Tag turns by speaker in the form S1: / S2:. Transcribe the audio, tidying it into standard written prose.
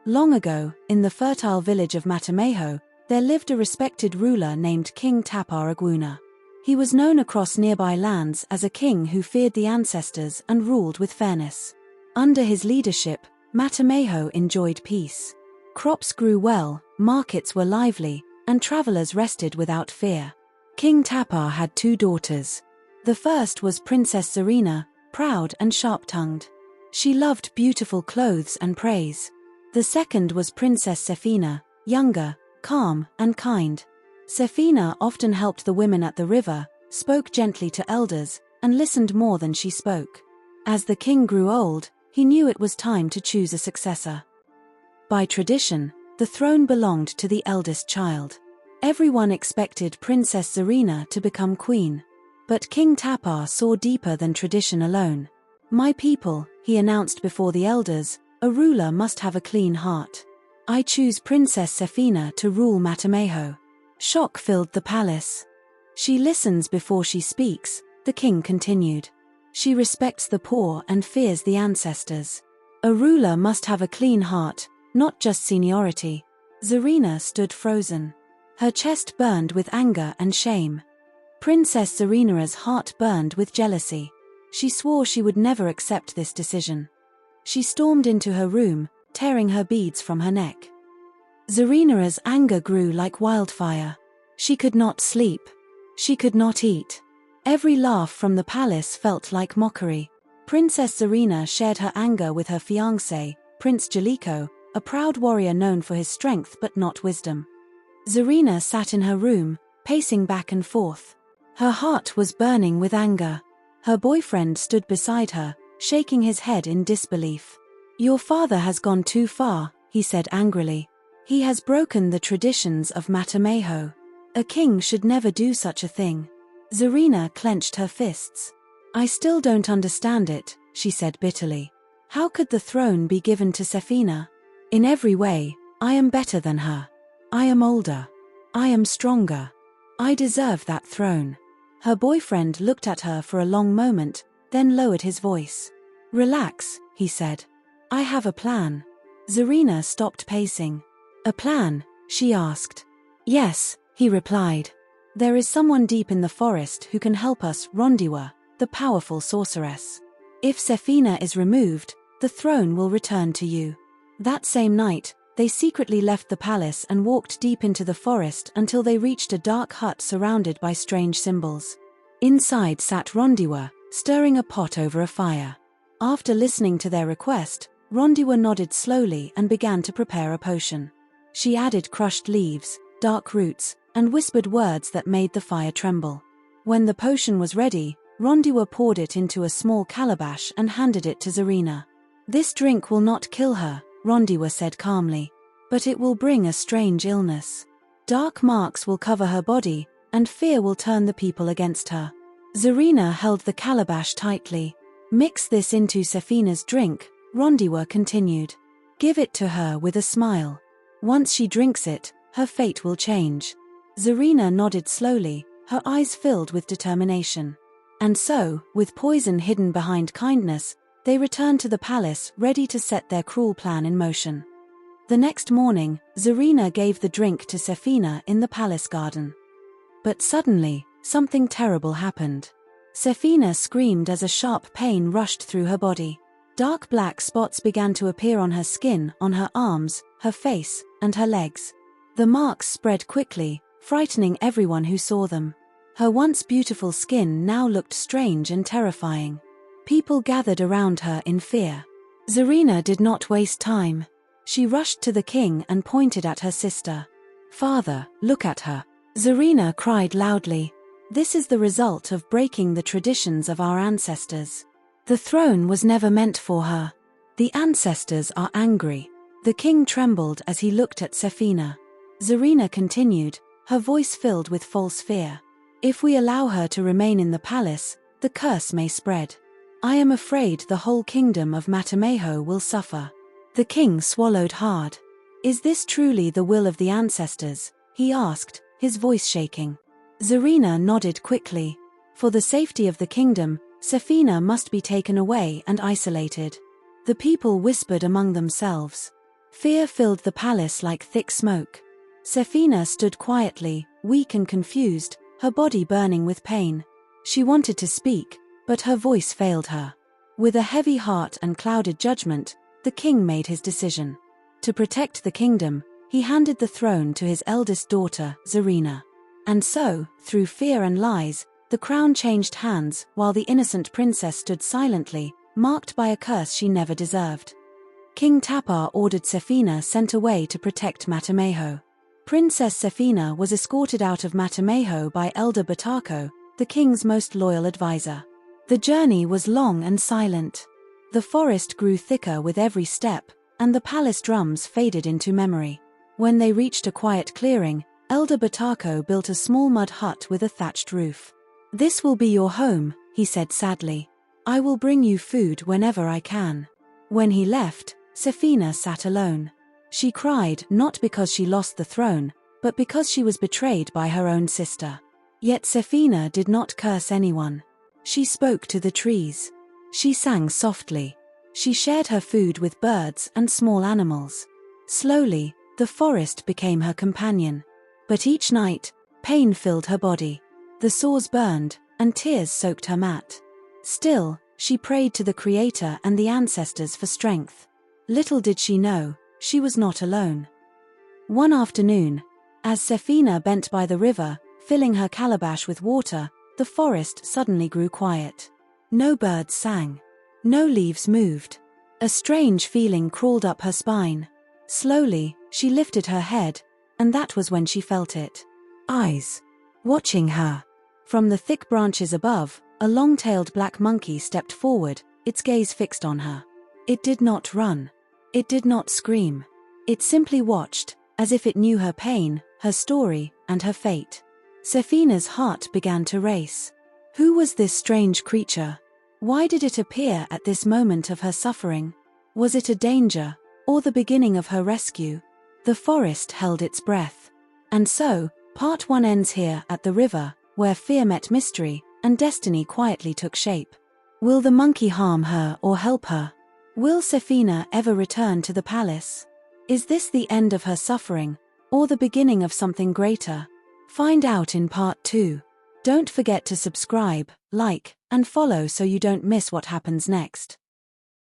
S1: Long ago, in the fertile village of Matemeho, there lived a respected ruler named King Tapar Agwuna. He was known across nearby lands as a king who feared the ancestors and ruled with fairness. Under his leadership, Matemeho enjoyed peace. Crops grew well, markets were lively, and travelers rested without fear. King Tapar had 2 daughters. The first was Princess Sefina, proud and sharp-tongued. She loved beautiful clothes and praise. The second was Princess Sefina, younger, calm, and kind. Sefina often helped the women at the river, spoke gently to elders, and listened more than she spoke. As the king grew old, he knew it was time to choose a successor. By tradition, the throne belonged to the eldest child. Everyone expected Princess Sefina to become queen. But King Tapar saw deeper than tradition alone. "My people," he announced before the elders, "a ruler must have a clean heart. I choose Princess Sefina to rule Matemeho." Shock filled the palace. "She listens before she speaks," the king continued. "She respects the poor and fears the ancestors. A ruler must have a clean heart, not just seniority." Sefina stood frozen. Her chest burned with anger and shame. Princess Sefina's heart burned with jealousy. She swore she would never accept this decision. She stormed into her room, tearing her beads from her neck. Sefina's anger grew like wildfire. She could not sleep. She could not eat. Every laugh from the palace felt like mockery. Princess Sefina shared her anger with her fiancé, Prince Jaliko, a proud warrior known for his strength but not wisdom. Sefina sat in her room, pacing back and forth. Her heart was burning with anger. Her boyfriend stood beside her, shaking his head in disbelief. "Your father has gone too far," he said angrily. "He has broken the traditions of Matemeho. A king should never do such a thing." Sefina clenched her fists. "I still don't understand it," she said bitterly. "How could the throne be given to Sefina? In every way, I am better than her. I am older. I am stronger. I deserve that throne." Her boyfriend looked at her for a long moment, then lowered his voice. "Relax," he said. "I have a plan." Sefina stopped pacing. "A plan?" she asked. "Yes," he replied. "There is someone deep in the forest who can help us, Rondiwa, the powerful sorceress. If Sefina is removed, the throne will return to you." That same night, they secretly left the palace and walked deep into the forest until they reached a dark hut surrounded by strange symbols. Inside sat Rondiwa, stirring a pot over a fire. After listening to their request, Rondiwa nodded slowly and began to prepare a potion. She added crushed leaves, dark roots, and whispered words that made the fire tremble. When the potion was ready, Rondiwa poured it into a small calabash and handed it to Sefina. "This drink will not kill her," Rondiwa said calmly. "But it will bring a strange illness. Dark marks will cover her body, and fear will turn the people against her." Sefina held the calabash tightly. "Mix this into Sefina's drink," Rondiwa continued. "Give it to her with a smile. Once she drinks it, her fate will change." Sefina nodded slowly, her eyes filled with determination. And so, with poison hidden behind kindness, they returned to the palace ready to set their cruel plan in motion. The next morning, Sefina gave the drink to Sefina in the palace garden. But suddenly, something terrible happened. Sefina screamed as a sharp pain rushed through her body. Dark black spots began to appear on her skin, on her arms, her face, and her legs. The marks spread quickly, frightening everyone who saw them. Her once beautiful skin now looked strange and terrifying. People gathered around her in fear. Sefina did not waste time. She rushed to the king and pointed at her sister. "Father, look at her." Sefina cried loudly. "This is the result of breaking the traditions of our ancestors. The throne was never meant for her. The ancestors are angry." The king trembled as he looked at Sefina. Sefina continued, her voice filled with false fear. "If we allow her to remain in the palace, the curse may spread. I am afraid the whole kingdom of Matemeho will suffer." The king swallowed hard. "Is this truly the will of the ancestors?" he asked, his voice shaking. Sefina nodded quickly. For the safety of the kingdom, Sefina must be taken away and isolated. The people whispered among themselves. Fear filled the palace like thick smoke. Sefina stood quietly, weak and confused, her body burning with pain. She wanted to speak, but her voice failed her. With a heavy heart and clouded judgment, the king made his decision. To protect the kingdom, he handed the throne to his eldest daughter, Zarina. And so, through fear and lies, the crown changed hands while the innocent princess stood silently, marked by a curse she never deserved. King Tapar ordered Sefina sent away to protect Matemeho. Princess Sefina was escorted out of Matemeho by Elder Batako, the king's most loyal advisor. The journey was long and silent. The forest grew thicker with every step, and the palace drums faded into memory. When they reached a quiet clearing, Elder Batako built a small mud hut with a thatched roof. "This will be your home," he said sadly. "I will bring you food whenever I can." When he left, Sefina sat alone. She cried not because she lost the throne, but because she was betrayed by her own sister. Yet Sefina did not curse anyone. She spoke to the trees. She sang softly. She shared her food with birds and small animals. Slowly, the forest became her companion. But each night, pain filled her body. The sores burned, and tears soaked her mat. Still, she prayed to the Creator and the ancestors for strength. Little did she know, she was not alone. One afternoon, as Sefina bent by the river, filling her calabash with water, the forest suddenly grew quiet. No birds sang. No leaves moved. A strange feeling crawled up her spine. Slowly, she lifted her head, and that was when she felt it. Eyes. Watching her. From the thick branches above, a long-tailed black monkey stepped forward, its gaze fixed on her. It did not run. It did not scream. It simply watched, as if it knew her pain, her story, and her fate. Sefina's heart began to race. Who was this strange creature? Why did it appear at this moment of her suffering? Was it a danger, or the beginning of her rescue? The forest held its breath. And so, part 1 ends here at the river, where fear met mystery, and destiny quietly took shape. Will the monkey harm her or help her? Will Sefina ever return to the palace? Is this the end of her suffering, or the beginning of something greater? Find out in part 2. Don't forget to subscribe, like, and follow so you don't miss what happens next.